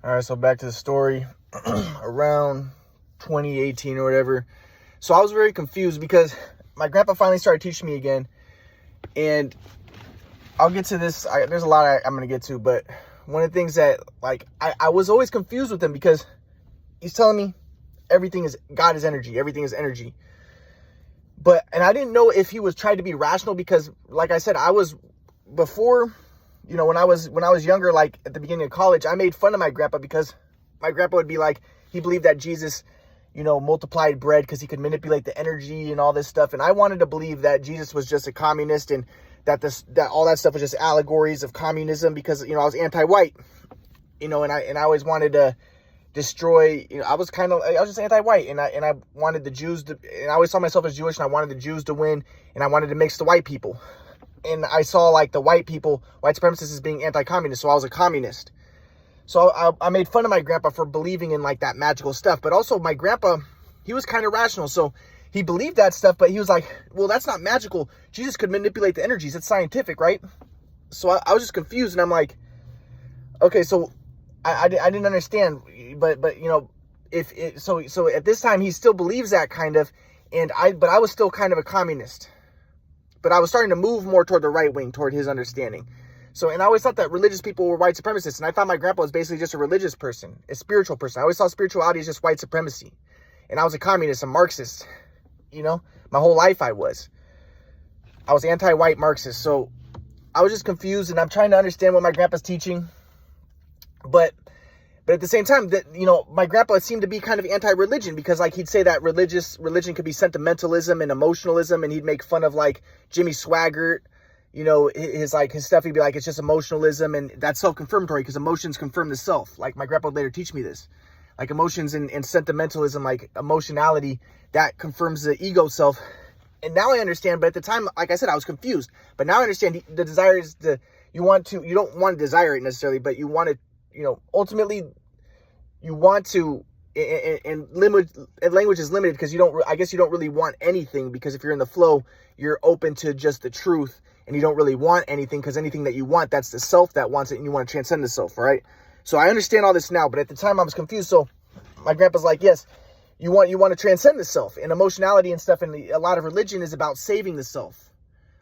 All right, so back to the story. Around 2018 or whatever. So I was very confused because my grandpa finally started teaching me again. And I'll get to this. There's a lot I'm going to get to. But one of the things that, like, I was always confused with him because he's telling me God is energy. Everything is energy. And I didn't know if he was trying to be rational because, like I said, before, when I was younger, like at the beginning of college, I made fun of my grandpa because my grandpa would be like, he believed that Jesus, multiplied bread because he could manipulate the energy and all this stuff. And I wanted to believe that Jesus was just a communist and that all that stuff was just allegories of communism because, I was anti-white, and I always wanted to destroy, I was just anti-white and I wanted the Jews to, and I always saw myself as Jewish and I wanted the Jews to win and I wanted to mix the white people. And I saw like the white supremacists as being anti-communist. So I was a communist. So I made fun of my grandpa for believing in like that magical stuff. But also my grandpa, he was kind of rational. So he believed that stuff, but he was like, well, that's not magical. Jesus could manipulate the energies. It's scientific, right? So I was just confused and I'm like, okay, so I didn't understand, but so at this time he still believes that kind of, but I was still kind of a communist, but I was starting to move more toward the right wing, toward his understanding. So, and I always thought that religious people were white supremacists, and I thought my grandpa was basically just a religious person, a spiritual person. I always saw spirituality as just white supremacy, and I was a communist, a Marxist, my whole life I was anti-white Marxist. So I was just confused, and I'm trying to understand what my grandpa's teaching. But at the same time, that my grandpa seemed to be kind of anti-religion because like he'd say that religion could be sentimentalism and emotionalism, and he'd make fun of like Jimmy Swaggart, his stuff. He'd be like, it's just emotionalism, and that's self-confirmatory because emotions confirm the self. Like my grandpa would later teach me this, like emotions and sentimentalism, like emotionality, that confirms the ego self. And now I understand, but at the time, like I said, I was confused. But now I understand the desire is you don't want to desire it necessarily, but you want to. Ultimately, you want to, and language is limited because you don't really want anything, because if you're in the flow, you're open to just the truth and you don't really want anything, because anything that you want, that's the self that wants it and you want to transcend the self, right? So I understand all this now, but at the time I was confused. So my grandpa's like, yes, you want to transcend the self, and emotionality and stuff, and a lot of religion is about saving the self.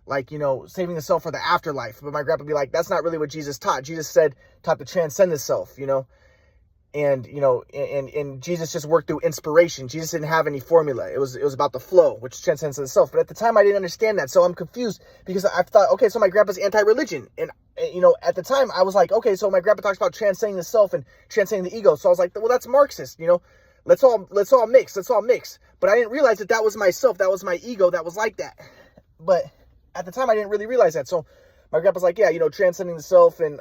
Like, saving the self for the afterlife. But my grandpa would be like, that's not really what Jesus taught. Jesus taught to transcend the self, and Jesus just worked through inspiration. Jesus didn't have any formula. It was about the flow, which transcends the self. But at the time I didn't understand that. So I'm confused because I thought, okay, so my grandpa's anti-religion. And, at the time I was like, okay, so my grandpa talks about transcending the self and transcending the ego. So I was like, well, that's Marxist, let's all mix. But I didn't realize that was myself. That was my ego. That was like that. But at the time, I didn't really realize that. So my grandpa's like, yeah, transcending the self, and,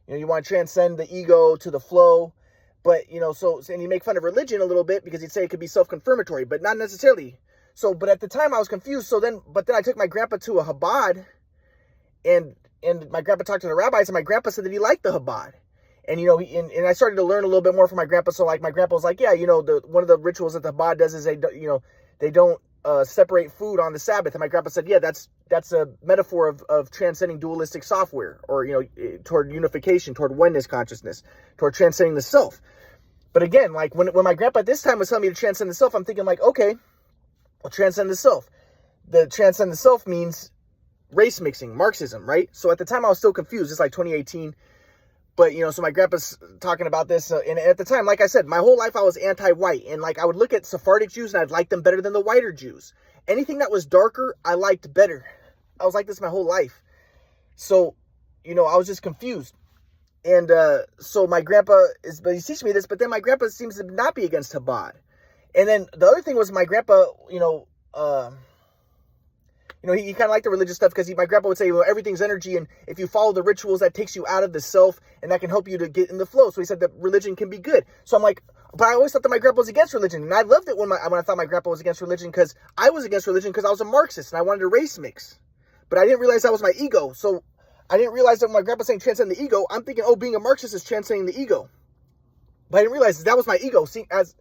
you want to transcend the ego to the flow. But, and you make fun of religion a little bit because you'd say it could be self-confirmatory, but not necessarily. So, but at the time I was confused. But then I took my grandpa to a Chabad, and my grandpa talked to the rabbis, and my grandpa said that he liked the Chabad. And, and I started to learn a little bit more from my grandpa. So like my grandpa was like, yeah, one of the rituals that the Chabad does is they don't separate food on the Sabbath. And my grandpa said, yeah, that's a metaphor of transcending dualistic software, or, toward unification, toward oneness consciousness, toward transcending the self. But again, like when my grandpa this time was telling me to transcend the self, I'm thinking like, okay, well, transcend the self. The transcend the self means race mixing, Marxism, right? So at the time I was still confused. It's like 2018. But, so my grandpa's talking about this. And at the time, like I said, my whole life I was anti-white. And like I would look at Sephardic Jews and I'd like them better than the whiter Jews. Anything that was darker, I liked better. I was like this my whole life. So, I was just confused. And so my grandpa he's teaching me this, but then my grandpa seems to not be against Chabad. And then the other thing was my grandpa, he kind of liked the religious stuff because my grandpa would say, well, everything's energy, and if you follow the rituals, that takes you out of the self, and that can help you to get in the flow. So he said that religion can be good. So I'm like, but I always thought that my grandpa was against religion, and I loved it when I thought my grandpa was against religion, because I was against religion because I was a Marxist, and I wanted to race mix. But I didn't realize that was my ego. So I didn't realize that when my grandpa saying transcend the ego, I'm thinking, oh, being a Marxist is transcending the ego. But I didn't realize that was my ego. See, as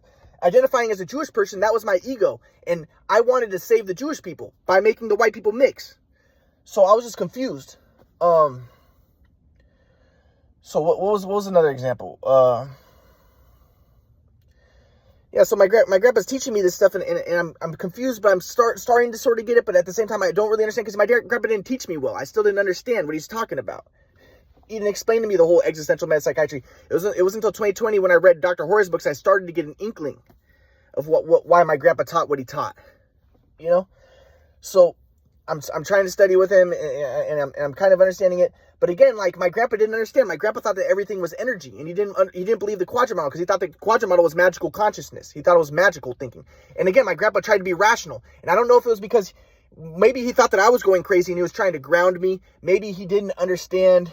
identifying as a Jewish person, that was my ego. And I wanted to save the Jewish people by making the white people mix. So I was just confused. So what was another example? Yeah, so my grandpa's teaching me this stuff, and I'm confused, but I'm starting to sort of get it, but at the same time, I don't really understand, because my grandpa didn't teach me well. I still didn't understand what he's talking about. He didn't explain to me the whole existential metapsychiatry. It was until 2020 when I read Dr. Horror's books, I started to get an inkling of why my grandpa taught what he taught, you know? So I'm trying to study with him, and I'm kind of understanding it. But again, like, my grandpa didn't understand. My grandpa thought that everything was energy, and he didn't believe the quadrant model, because he thought the quadrant model was magical consciousness. He thought it was magical thinking. And again, my grandpa tried to be rational, and I don't know if it was because maybe he thought that I was going crazy and he was trying to ground me. Maybe he didn't understand,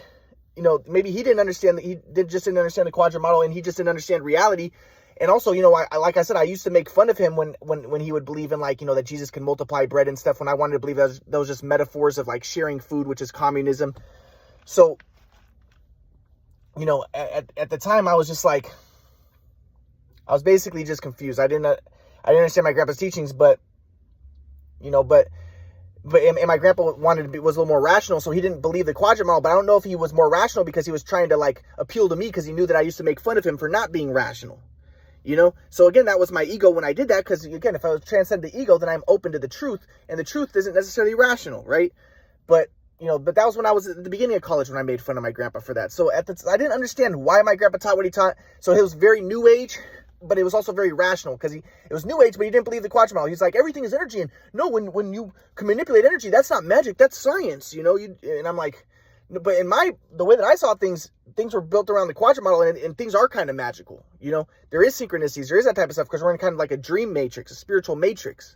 maybe he didn't understand that just didn't understand the quadrant model, and he just didn't understand reality. And also, like I said, I used to make fun of him when he would believe in, like, that Jesus can multiply bread and stuff, when I wanted to believe that was just metaphors of, like, sharing food, which is communism. So, at the time, I was just like, I was basically just confused. I didn't understand my grandpa's teachings, but my grandpa was a little more rational, so he didn't believe the quadrant model. But I don't know if he was more rational because he was trying to, like, appeal to me, because he knew that I used to make fun of him for not being rational. So again, that was my ego when I did that, because again, if I was transcend the ego, then I'm open to the truth, and the truth isn't necessarily rational, right? But that was when I was at the beginning of college, when I made fun of my grandpa for that. So I didn't understand why my grandpa taught what he taught. So it was very new age, but it was also very rational, because it was new age, but he didn't believe the quadrant model. He's like, everything is energy, and no, when you can manipulate energy, that's not magic, that's science, and I'm like, but the way that I saw things were built around the quadrant model, and things are kind of magical. There is synchronicities, there is that type of stuff, because we're in kind of like a dream matrix, a spiritual matrix.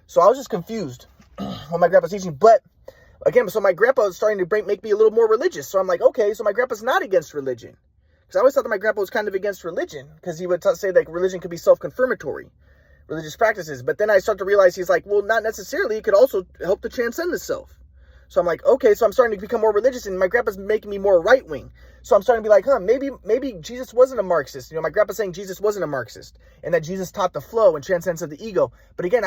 So I was just confused when my grandpa's teaching. But again, so my grandpa was starting to make me a little more religious. So I'm like, okay, so my grandpa's not against religion, because I always thought that my grandpa was kind of against religion, because he would say that religion could be self-confirmatory, religious practices. But then I start to realize he's like, well, not necessarily. It could also help to transcend the self. So I'm like, okay, so I'm starting to become more religious, and my grandpa's making me more right-wing. So I'm starting to be like, maybe Jesus wasn't a Marxist. My grandpa's saying Jesus wasn't a Marxist, and that Jesus taught the flow and transcendence of the ego. But again,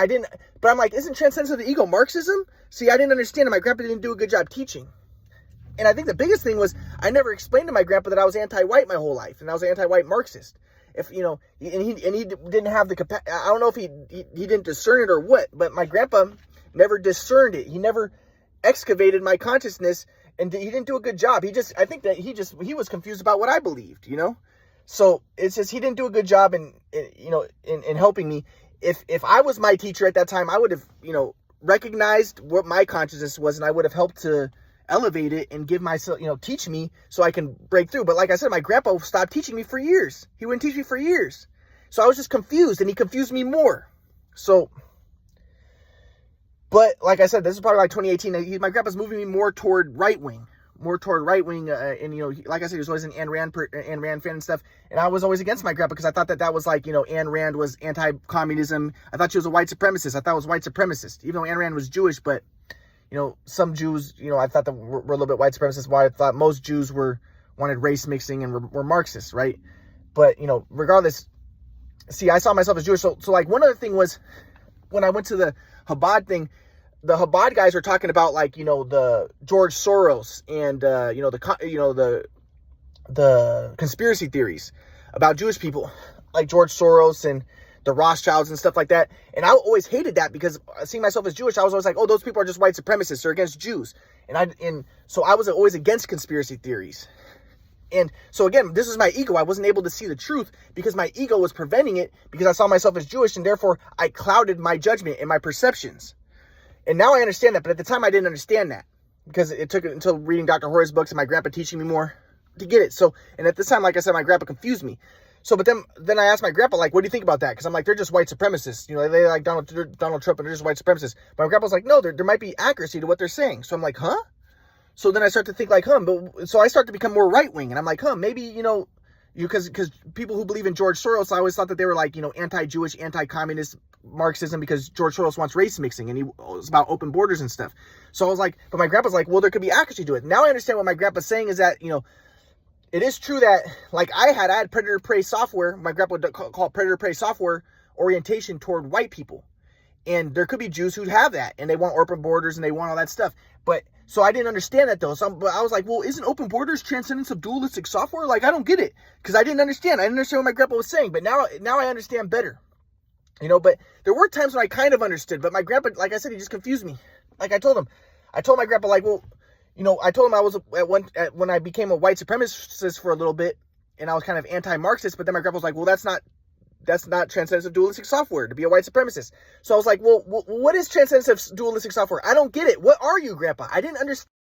but I'm like, isn't transcendence of the ego Marxism? See, I didn't understand, and my grandpa didn't do a good job teaching. And I think the biggest thing was, I never explained to my grandpa that I was anti-white my whole life, and I was an anti-white Marxist. And he didn't have the capacity. I don't know if he didn't discern it or what, but my grandpa never discerned it. He never excavated my consciousness, and he didn't do a good job. I think that he was confused about what I believed, So it's just, he didn't do a good job in helping me. If I was my teacher at that time, I would have, recognized what my consciousness was, and I would have helped to elevate it and give myself, teach me so I can break through. But like I said, my grandpa stopped teaching me for years. He wouldn't teach me for years. So I was just confused, and he confused me more. So, but like I said, this is probably like 2018. My grandpa's moving me more toward right-wing. And like I said, he was always an Ayn Rand fan and stuff. And I was always against my grandpa, because I thought that was like, Ayn Rand was anti-communism. I thought she was a white supremacist. I thought it was white supremacist, even though Ayn Rand was Jewish. But, some Jews, I thought that were a little bit white supremacist. Why I thought most Jews wanted race mixing and were Marxists, right? But, regardless, see, I saw myself as Jewish. So like, one other thing was, when I went to the Chabad thing, the Chabad guys are talking about, like, the George Soros and, the conspiracy theories about Jewish people, like George Soros and the Rothschilds and stuff like that. And I always hated that, because seeing myself as Jewish, I was always like, oh, those people are just white supremacists. They're against Jews. And so I was always against conspiracy theories. And so again, this is my ego. I wasn't able to see the truth, because my ego was preventing it, because I saw myself as Jewish, and therefore I clouded my judgment and my perceptions. And now I understand that, but at the time I didn't understand that, because it took until reading Dr. Horror's books and my grandpa teaching me more to get it. So, and at this time, like I said, my grandpa confused me. So, but then I asked my grandpa, like, what do you think about that? Because I'm like, they're just white supremacists. They like Donald Trump, and they're just white supremacists. But my grandpa's like, no, there might be accuracy to what they're saying. So I'm like, huh? So then I start to think like, but so I start to become more right-wing, and I'm like, maybe, because people who believe in George Soros, I always thought that they were like, anti-Jewish, anti-communist Marxism, because George Soros wants race mixing, and it's about open borders and stuff. So I was like, but my grandpa's like, well, there could be accuracy to it. Now I understand what my grandpa's saying is that, it is true that, like, I had predator-prey software. My grandpa would call it predator-prey software orientation toward white people. And there could be Jews who have that, and they want open borders, and they want all that stuff. But So I didn't understand that though. But I was like, well, isn't Open Borders Transcendence of Dualistic Software? Like, I don't get it. Because I didn't understand. I didn't understand what my grandpa was saying. But now I understand better. You know, but there were times when I kind of understood. But my grandpa, like I said, he just confused me. Like I told my grandpa, like, well, you know, I told him I was when I became a white supremacist for a little bit, and I was kind of anti-Marxist. But then my grandpa was like, well, that's not transcendence of dualistic software to be a white supremacist. So I was like, well, what is transcendence of dualistic software? I don't get it. What are you, Grandpa? I didn't understand.